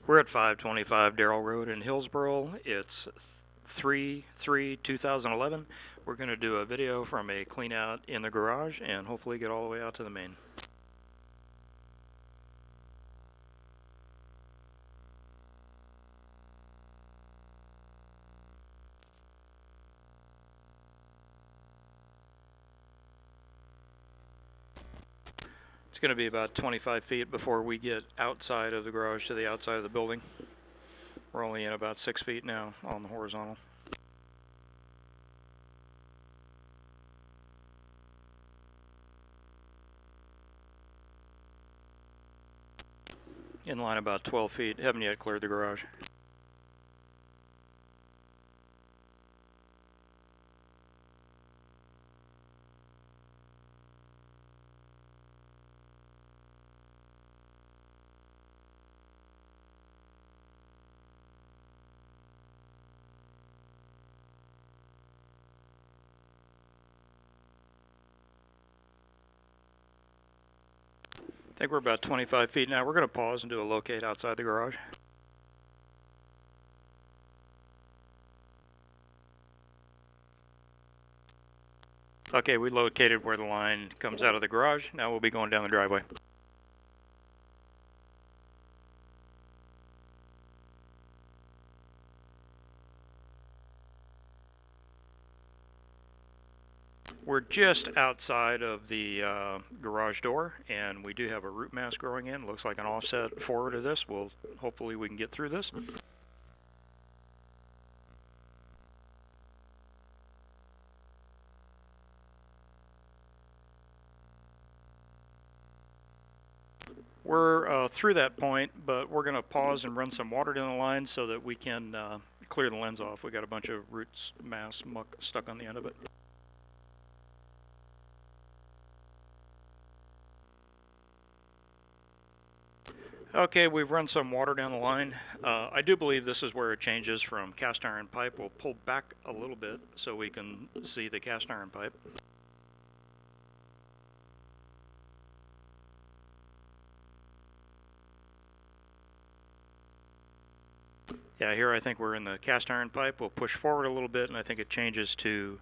We're at 525 Darrell Road in Hillsboro. It's 3/3/2011. We're going to do a video from a clean out in the garage and hopefully get all the way out to the main. It's going to be about 25 feet before we get outside of the garage to the outside of the building. We're only in about 6 feet now on the horizontal. In line about 12 feet. Haven't yet cleared the garage. I think we're about 25 feet now. We're going to pause and do a locate outside the garage. Okay, we located where the line comes out of the garage. Now we'll be going down the driveway. We're just outside of the garage door, and we do have a root mass growing in. Looks like an offset forward of this. Hopefully we can get through this. We're through that point, but we're going to pause and run some water down the line so that we can clear the lens off. We got a bunch of roots mass muck stuck on the end of it. Okay, we've run some water down the line. I do believe this is where it changes from cast iron pipe. We'll pull back a little bit so we can see the cast iron pipe. Yeah, here I think we're in the cast iron pipe. We'll push forward a little bit, and I think it changes to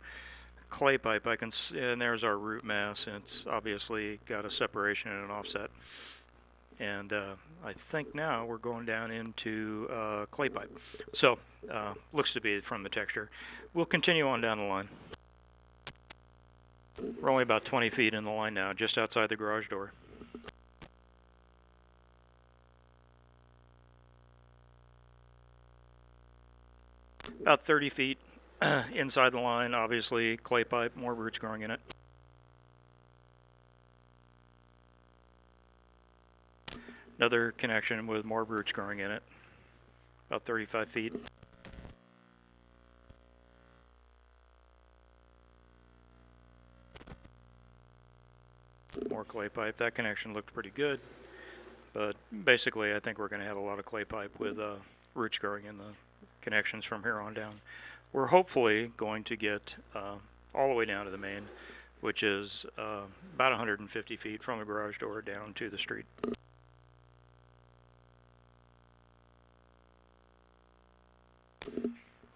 clay pipe. And there's our root mass, and it's obviously got a separation and an offset. And I think now we're going down into clay pipe. So, looks to be from the texture. We'll continue on down the line. We're only about 20 feet in the line now, just outside the garage door. About 30 feet inside the line, obviously clay pipe, more roots growing in it. Another connection with more roots growing in it, about 35 feet. More clay pipe. That connection looked pretty good, but basically I think we're going to have a lot of clay pipe with roots growing in the connections from here on down. We're hopefully going to get all the way down to the main, which is about 150 feet from the garage door down to the street.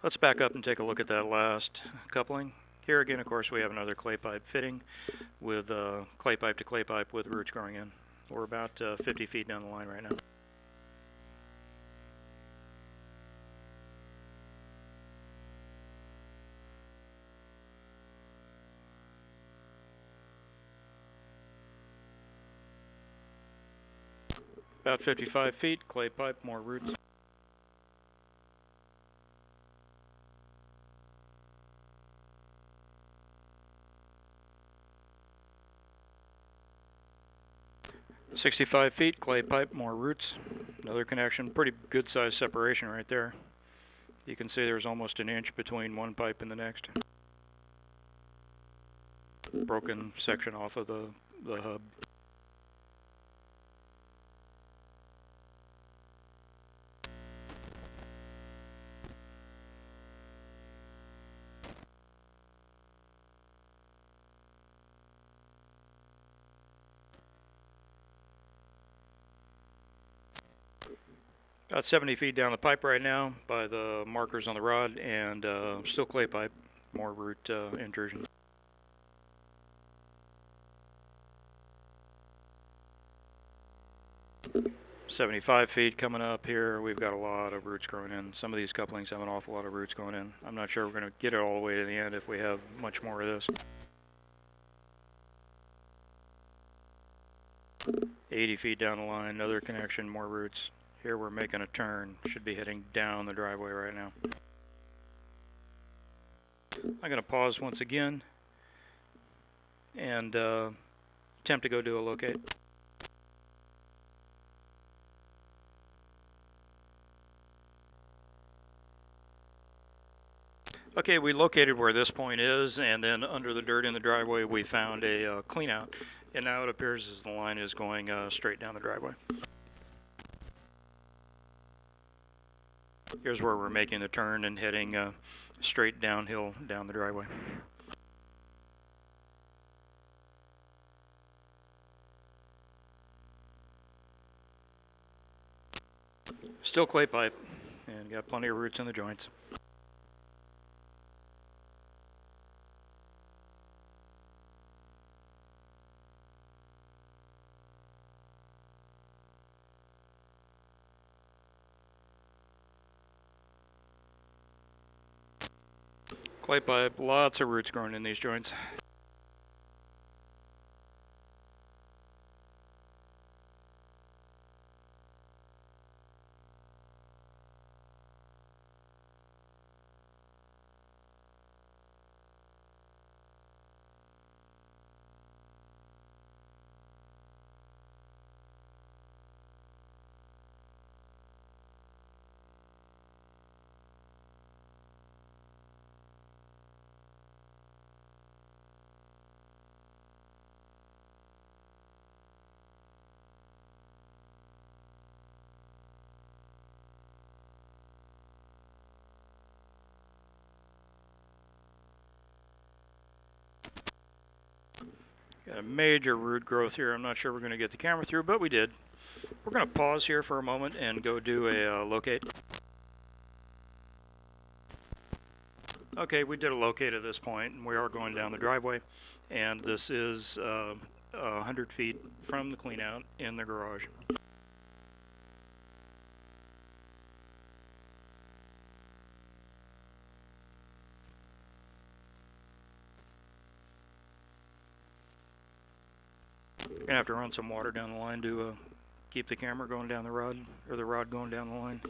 Let's back up and take a look at that last coupling. Here again, of course, we have another clay pipe fitting with clay pipe to clay pipe with roots growing in. We're about 50 feet down the line right now. About 55 feet, clay pipe, more roots. "65 feet, clay pipe, more roots." Another connection, pretty good size separation right there. You can see there's almost an inch between one pipe and the next. Broken section off of the hub. About 70 feet down the pipe right now by the markers on the rod, and still clay pipe, more root intrusion. "75 feet coming up here. We've got a lot of roots growing in. Some of these couplings have an awful lot of roots going in. I'm not sure we're going to get it all the way to the end if we have much more of this. 80 feet down the line, another connection, more roots. Here we're making a turn. Should be heading down the driveway right now. I'm going to pause once again and attempt to go do a locate. Okay, we located where this point is, and then under the dirt in the driveway we found a clean out. And now it appears as the line is going straight down the driveway. Here's where we're making the turn and heading straight downhill down the driveway. Still clay pipe, and got plenty of roots in the joints. Clay pipe, lots of roots growing in these joints. Got a major root growth here. I'm not sure we're going to get the camera through, but we did. We're going to pause here for a moment and go do a locate. Okay, we did a locate at this point, and we are going down the driveway. And this is 100 feet from the clean out in the garage. Gonna have to run some water down the line to keep the camera going down the rod, or the rod going down the line.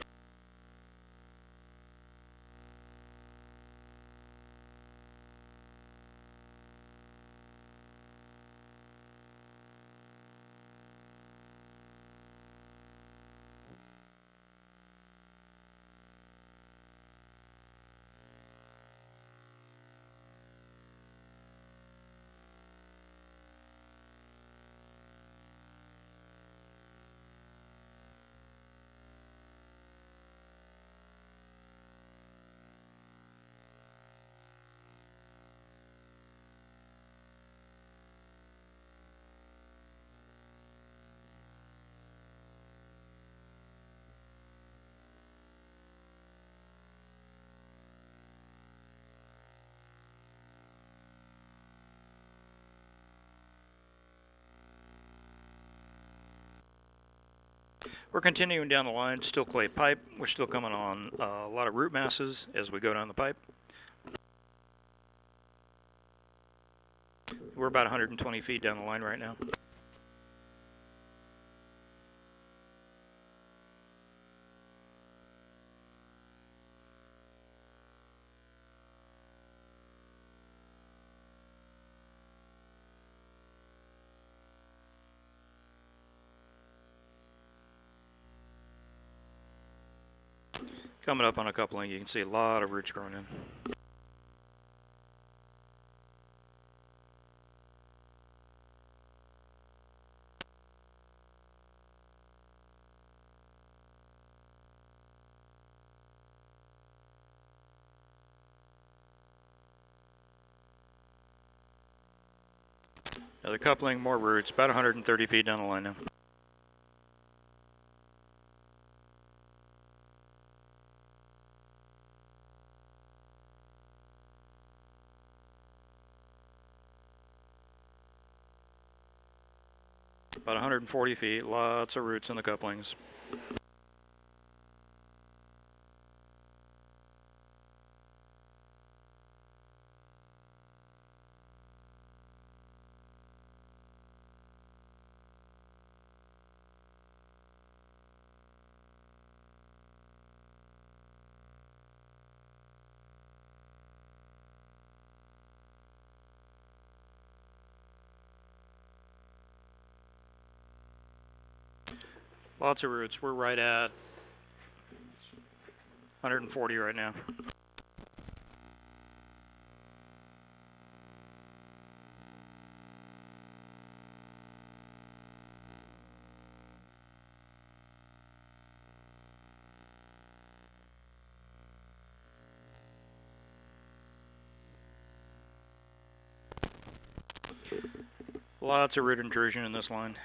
We're continuing down the line, still clay pipe. We're still coming on a lot of root masses as we go down the pipe. We're about 120 feet down the line right now. Coming up on a coupling, you can see a lot of roots growing in. Another coupling, more roots, about 130 feet down the line now. About 140 feet, lots of roots in the couplings. Lots of roots. We're right at 140 right now. Lots of root intrusion in this line.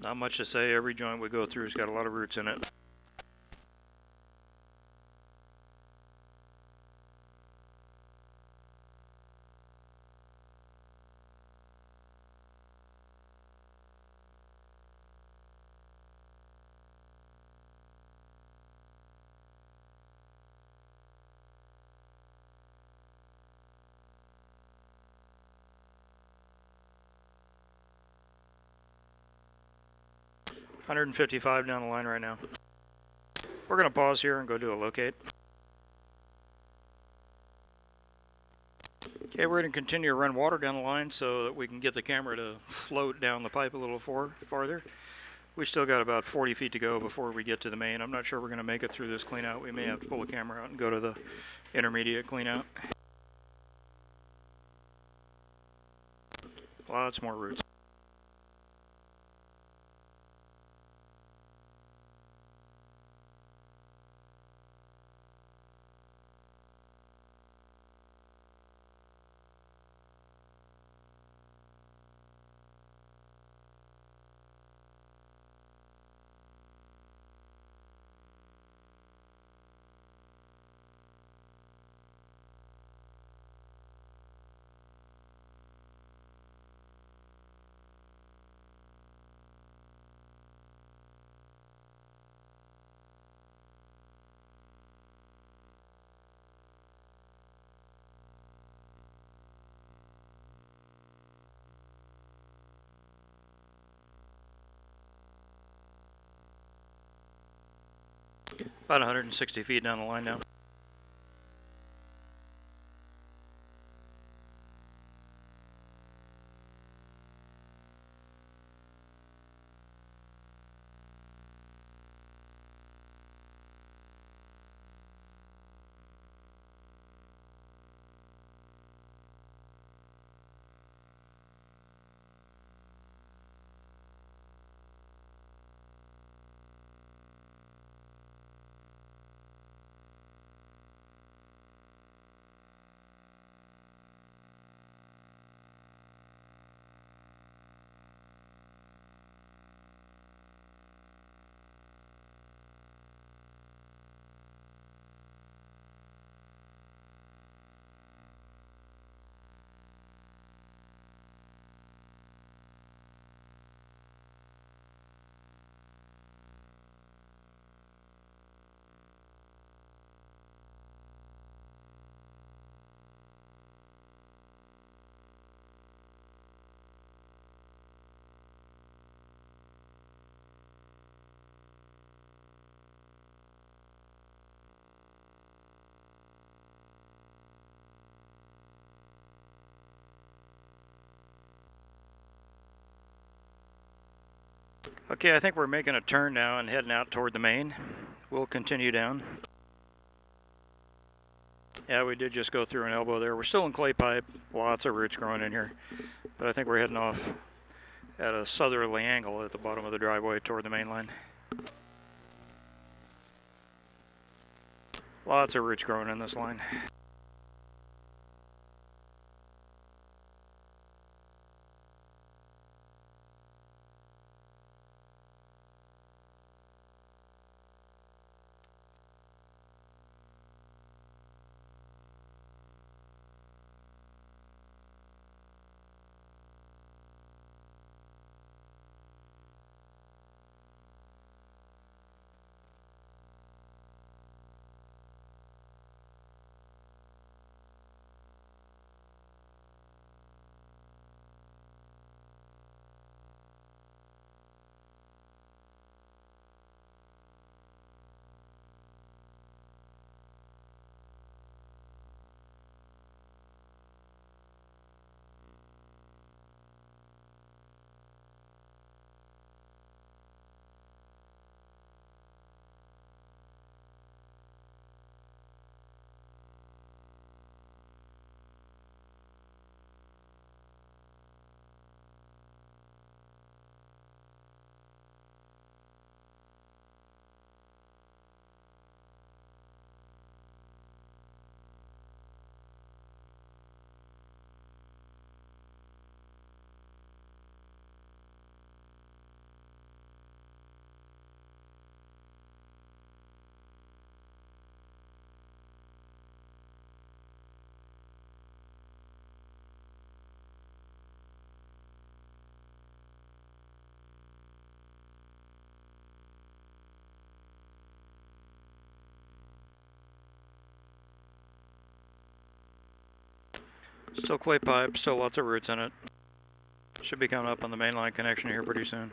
Not much to say. Every joint we go through has got a lot of roots in it. $155 down the line right now. We're going to pause here and go do a locate. Okay, we're going to continue to run water down the line so that we can get the camera to float down the pipe a little farther. We still got about 40 feet to go before we get to the main. I'm not sure we're going to make it through this clean out. We may have to pull the camera out and go to the intermediate clean out. Lots more roots. About 160 feet down the line now. Okay, I think we're making a turn now and heading out toward the main. We'll continue down. Yeah, we did just go through an elbow there. We're still in clay pipe, lots of roots growing in here, but I think we're heading off at a southerly angle at the bottom of the driveway toward the main line. Lots of roots growing in this line. Still clay pipe, still lots of roots in it. Should be coming up on the main line connection here pretty soon.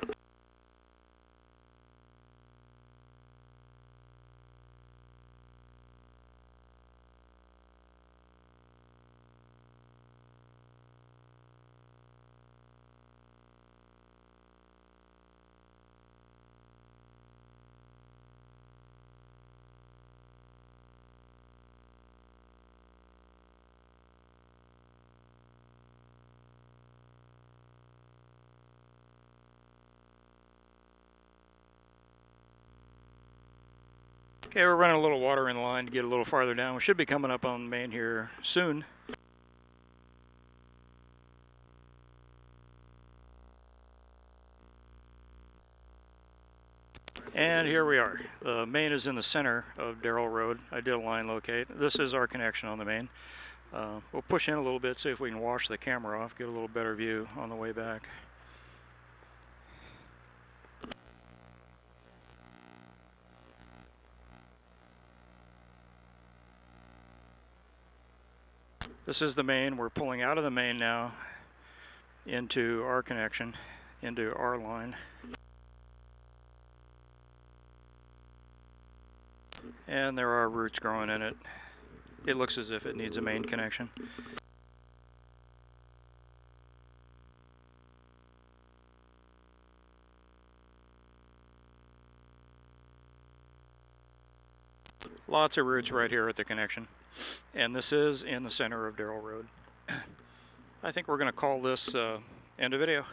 Okay, we're running a little water in the line to get a little farther down. We should be coming up on the main here soon. And here we are. The main is in the center of Darrell Road. I did a line locate. This is our connection on the main. We'll push in a little bit, see if we can wash the camera off, get a little better view on the way back. This is the main. We're pulling out of the main now into our connection, into our line. And there are roots growing in it. It looks as if it needs a main connection. Lots of roots right here at the connection. And this is in the center of Darrell Road. I think we're going to call this end of video.